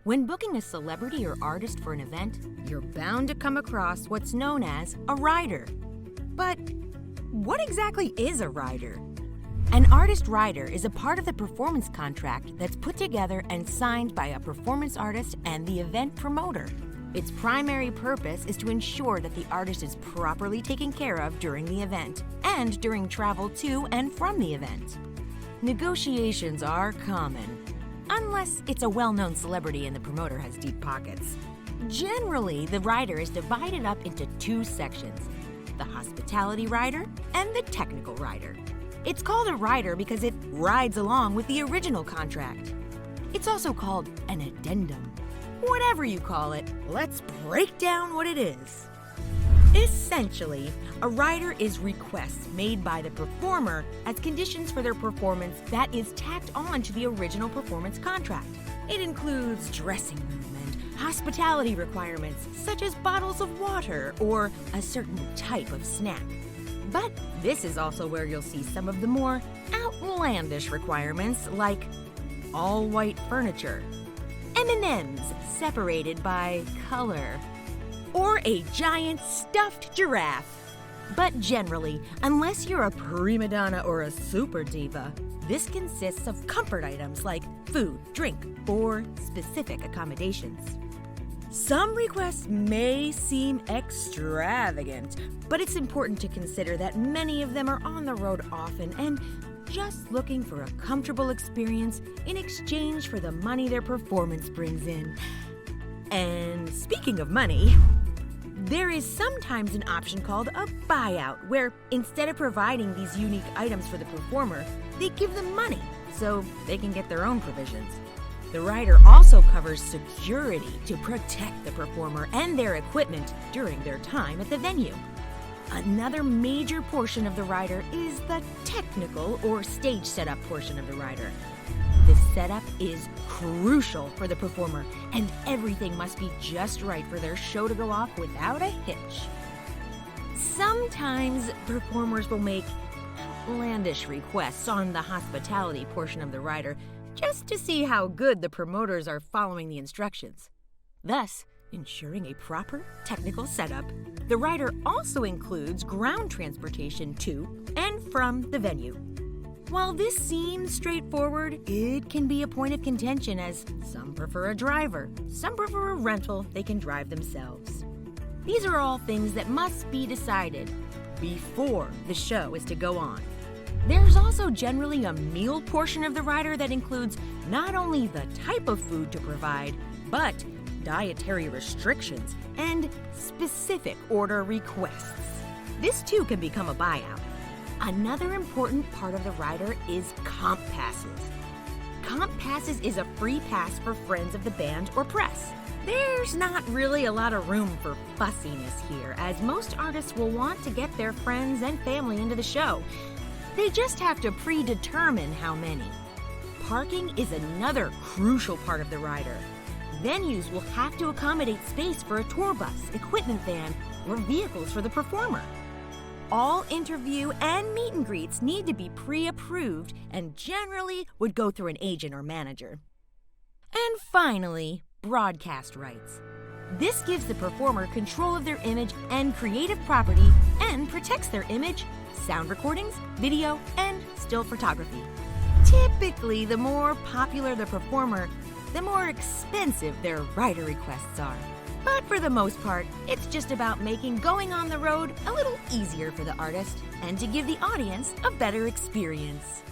When booking a celebrity or artist for an event, you're bound to come across what's known as a rider. But what exactly is a rider? An artist rider is a part of the performance contract that's put together and signed by a performance artist and the event promoter. Its primary purpose is to ensure that the artist is properly taken care of during the event and during travel to and from the event. Negotiations are common, unless it's a well-known celebrity and the promoter has deep pockets. Generally, the rider is divided up into two sections: the hospitality rider and the technical rider. It's called a rider because it rides along with the original contract. It's also called an addendum. Whatever you call it, let's break down what it is. Essentially, a rider is requests made by the performer as conditions for their performance that is tacked on to the original performance contract. It includes dressing room and hospitality requirements, such as bottles of water or a certain type of snack. But this is also where you'll see some of the more outlandish requirements, like all-white furniture, M&Ms separated by color, or a giant stuffed giraffe. But generally, unless you're a prima donna or a super diva, this consists of comfort items like food, drink, or specific accommodations. Some requests may seem extravagant, but it's important to consider that many of them are on the road often and just looking for a comfortable experience in exchange for the money their performance brings in. And speaking of money, there is sometimes an option called a buyout, where instead of providing these unique items for the performer, they give them money so they can get their own provisions. The rider also covers security to protect the performer and their equipment during their time at the venue. Another major portion of the rider is the technical or stage setup portion of the rider. The setup is crucial for the performer, and everything must be just right for their show to go off without a hitch. Sometimes performers will make outlandish requests on the hospitality portion of the rider, just to see how good the promoters are following the instructions, thus ensuring a proper technical setup. The rider also includes ground transportation to and from the venue. While this seems straightforward, it can be a point of contention, as some prefer a driver, some prefer a rental they can drive themselves. These are all things that must be decided before the show is to go on. There's also generally a meal portion of the rider that includes not only the type of food to provide, but dietary restrictions and specific order requests. This too can become a buyout. Another important part of the rider is comp passes. Comp passes is a free pass for friends of the band or press. There's not really a lot of room for fussiness here, as most artists will want to get their friends and family into the show. They just have to predetermine how many. Parking is another crucial part of the rider. Venues will have to accommodate space for a tour bus, equipment van, or vehicles for the performer. All interview and meet and greets need to be pre-approved and generally would go through an agent or manager. And finally, broadcast rights. This gives the performer control of their image and creative property and protects their image, sound recordings, video, and still photography. Typically, the more popular the performer, the more expensive their rider requests are. But for the most part, it's just about making going on the road a little easier for the artist and to give the audience a better experience.